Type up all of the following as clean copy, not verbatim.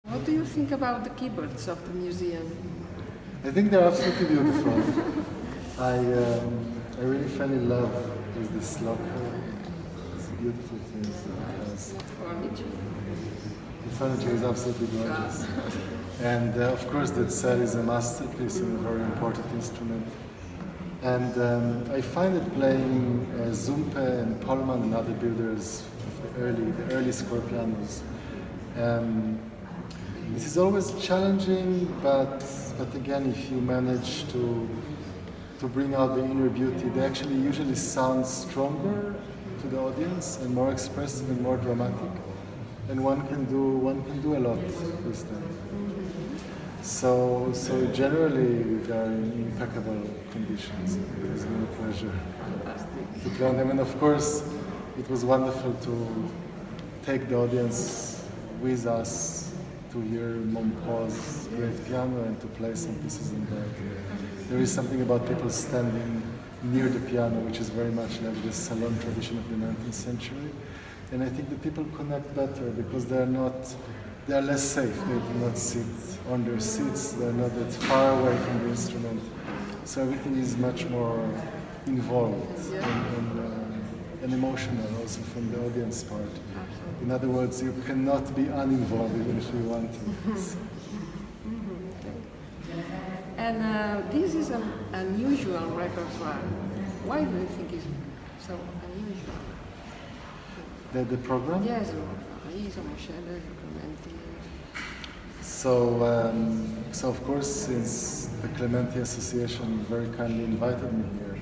What do you think about the keyboards of the museum? I think they're absolutely beautiful. I really fell in love with this Tsalka. It's beautiful things that it has. Furniture. The furniture is absolutely gorgeous. And of course the Tsalka is a masterpiece and a very important instrument. And I find that playing Zumpe and Pollmann and other builders of the early square pianos, this is always challenging, but again, if you manage to bring out the inner beauty, they actually usually sound stronger to the audience and more expressive and more dramatic. And one can do a lot with them. So generally they are in impeccable conditions. It has been a pleasure to play on them. And of course, it was wonderful to take the audience with us to hear Monpau's great piano and to play some pieces on that. There is something about people standing near the piano, which is very much like the salon tradition of the 19th century. And I think the people connect better because they are less safe. They do not sit on their seats. They're not that far away from the instrument. So everything is much more involved and emotional also from the audience part. In other words, you cannot be uninvolved even if you want to. And this is an unusual repertoire. Why do you think it's so unusual? The program? Yes, Paris, Moselle, Clementi. So of course, since the Clementi Association very kindly invited me here,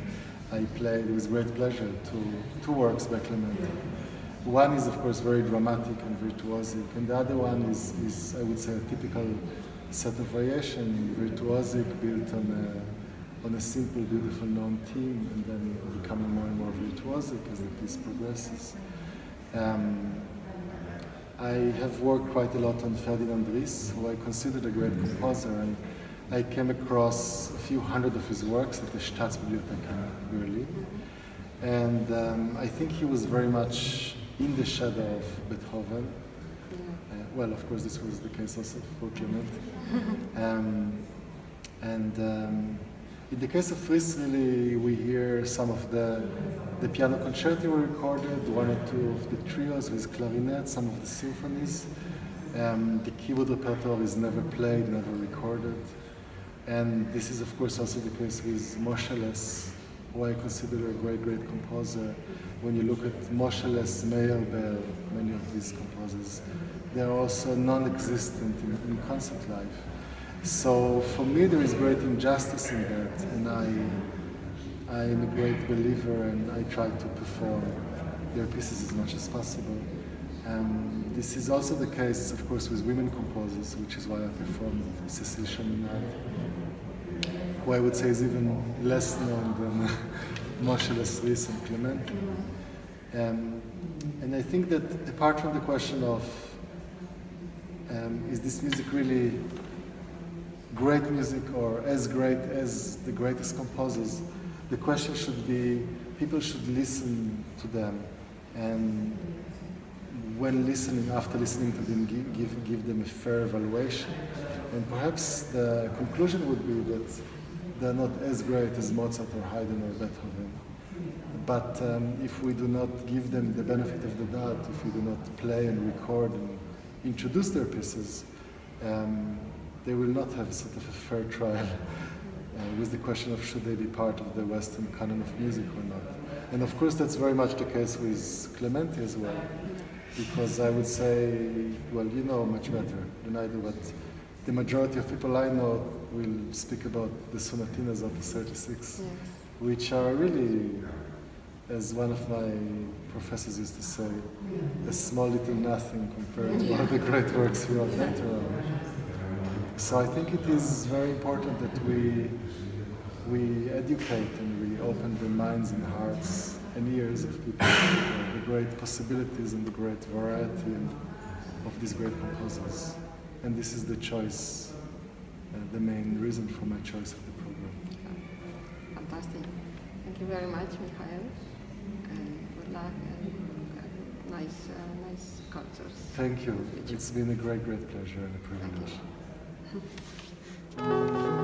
I played with great pleasure two works by Clementi. One is of course very dramatic and virtuosic, and the other one is I would say a typical set of variation, virtuosic, built on a simple, beautiful known theme, and then becoming more and more virtuosic as the piece progresses. I have worked quite a lot on Ferdinand Ries, who I considered a great composer, and I came across a few hundred of his works at the Staatsbibliothek in Berlin. And I think he was very much in the shadow of Beethoven. Well, of course, this was the case also for Clement. In the case of Ries, really, we hear some of the piano concerti were recorded, one or two of the trios with clarinet, some of the symphonies. The keyboard repertoire is never played, never recorded. And this is, of course, also the case with Moscheles, who I consider a great, great composer. When you look at Moscheles, Meyerbeer, many of these composers, they're also non-existent in concert life. So for me, there is great injustice in that, and I am a great believer, and I try to perform their pieces as much as possible. This is also the case, of course, with women composers, which is why I performed Cécile Chaminade, who I would say is even less known than Moscheles, Ries, and Clementi. And I think that apart from the question of is this music really great music or as great as the greatest composers, the question should be, people should listen to them, and when listening, after listening to them, give them a fair evaluation. And perhaps the conclusion would be that they're not as great as Mozart or Haydn or Beethoven. But if we do not give them the benefit of the doubt, if we do not play and record and introduce their pieces, they will not have sort of a fair trial with the question of should they be part of the Western canon of music or not. And of course that's very much the case with Clementi as well, because I would say, well, you know much better than I do, but the majority of people I know will speak about the sonatinas of the 36, yes, which are really, as one of my professors used to say, a small little nothing compared to all the great works we wrote later on. So I think it is very important that we educate and we open the minds and hearts and ears of people to the great possibilities and the great variety of these great composers. And this is the choice, the main reason for my choice of the program. Fantastic. Thank you very much, Michael. And good luck. And nice concerts. Thank you. It's been a great pleasure and a privilege.